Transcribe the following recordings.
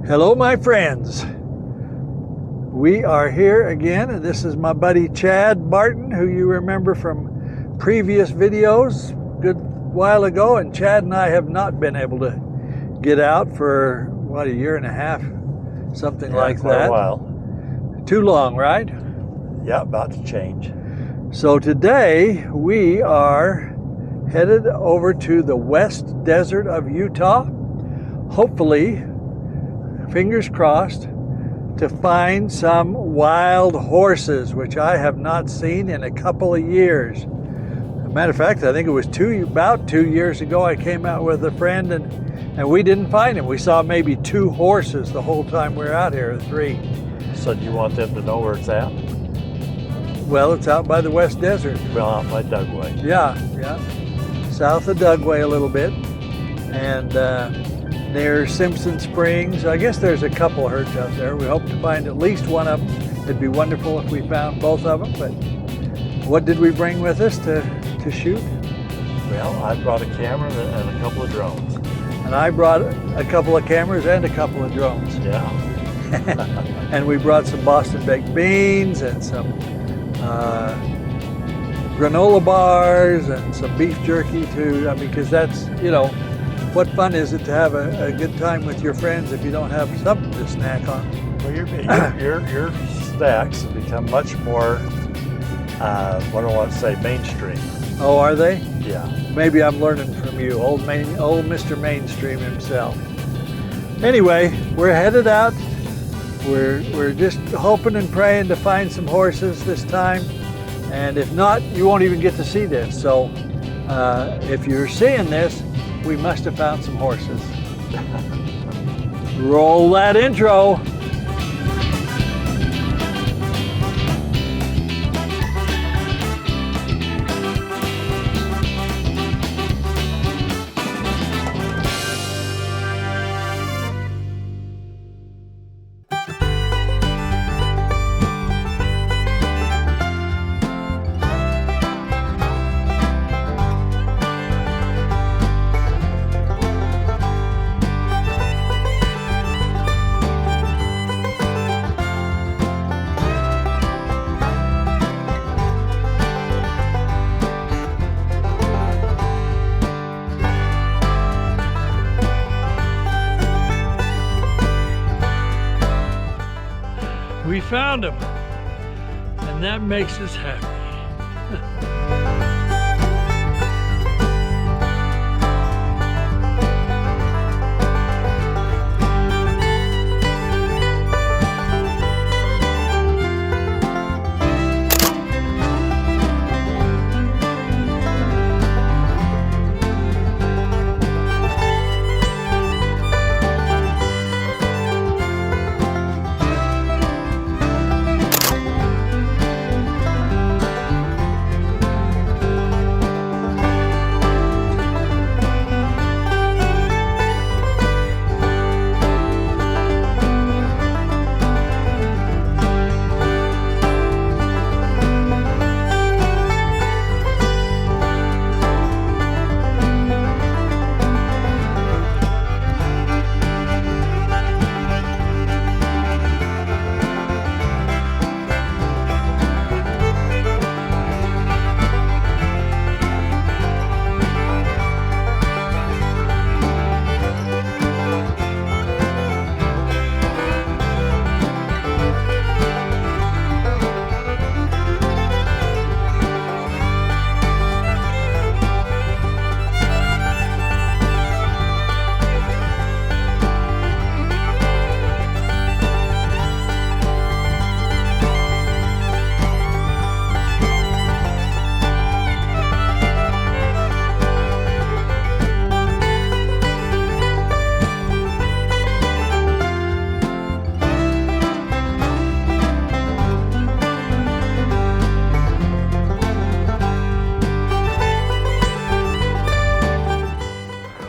Hello, my friends. We are here again, and this is my buddy Chad Barton, who you remember from previous videos a good while ago. And Chad and I have not been able to get out for, what, a year and a half, something like that. A while. Too long, right? Yeah, about to change. So today we are headed over to the West Desert of Utah, hopefully, fingers crossed, to find some wild horses, which I have not seen in a couple of years. As a matter of fact, I think it was about 2 years ago I came out with a friend and we didn't find him. We saw maybe 2 horses the whole time we were out here, 3. So do you want them to know where it's at? Well, it's out by the West Desert. Well, out by Dugway. Yeah. South of Dugway a little bit. And near Simpson Springs. I guess there's a couple herds out there. We hope to find at least one of them. It'd be wonderful if we found both of them, but what did we bring with us to shoot? Well, I brought a camera and a couple of drones. And I brought a couple of cameras and a couple of drones. Yeah. And we brought some Boston baked beans and some granola bars and some beef jerky too. Because that's, what fun is it to have a good time with your friends if you don't have something to snack on? Well, your snacks have become much more, what do I want to say, mainstream. Oh, are they? Yeah. Maybe I'm learning from you, old Mr. Mainstream himself. Anyway, we're headed out. We're just hoping and praying to find some horses this time. And if not, you won't even get to see this. So if you're seeing this, we must have found some horses. Roll that intro. We found him, and that makes us happy.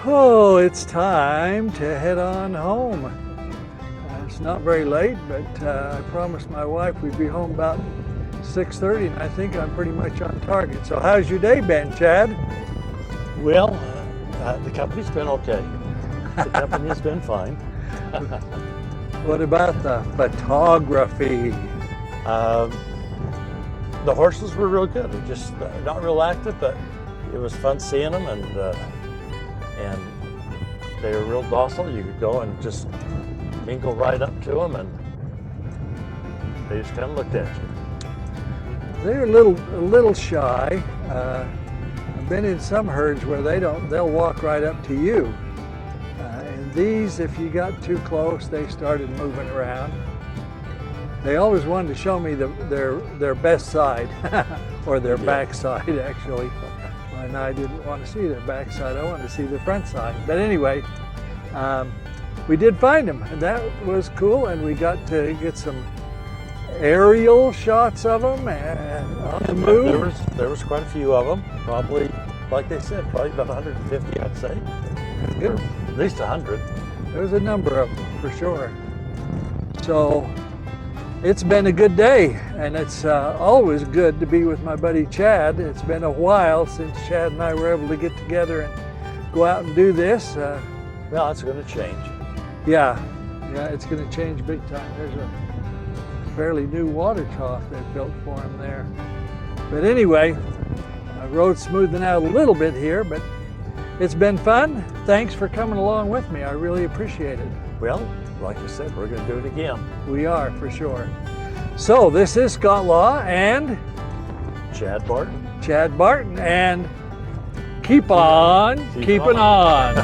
Oh, it's time to head on home. It's not very late, but I promised my wife we'd be home about 6:30, and I think I'm pretty much on target. So how's your day been, Chad? Well, the company's been okay. The company's been fine. What about the photography? The horses were real good. They're just not real active, but it was fun seeing them, and they were real docile. You could go and just mingle right up to them, and they just kind of looked at you. They're a little shy. I've been in some herds where they'll walk right up to you. And these, if you got too close, they started moving around. They always wanted to show me their best side, or their back side actually. And I didn't want to see their back side, I wanted to see their front side. But anyway, we did find them, and that was cool, and we got to get some aerial shots of them and on the move. There was quite a few of them, probably, like they said, probably about 150, I'd say. Good. At least 100. There's a number of them for sure. So it's been a good day, and it's always good to be with my buddy Chad. It's been a while since Chad and I were able to get together and go out and do this. Well, it's going to change. Yeah, it's going to change big time. There's a fairly new water trough they built for him there. But anyway, road's smoothing out a little bit here, but it's been fun. Thanks for coming along with me. I really appreciate it. Well, like I said, we're going to do it again. We are, for sure. So this is Scott Law and Chad Barton. And keep on keeping on.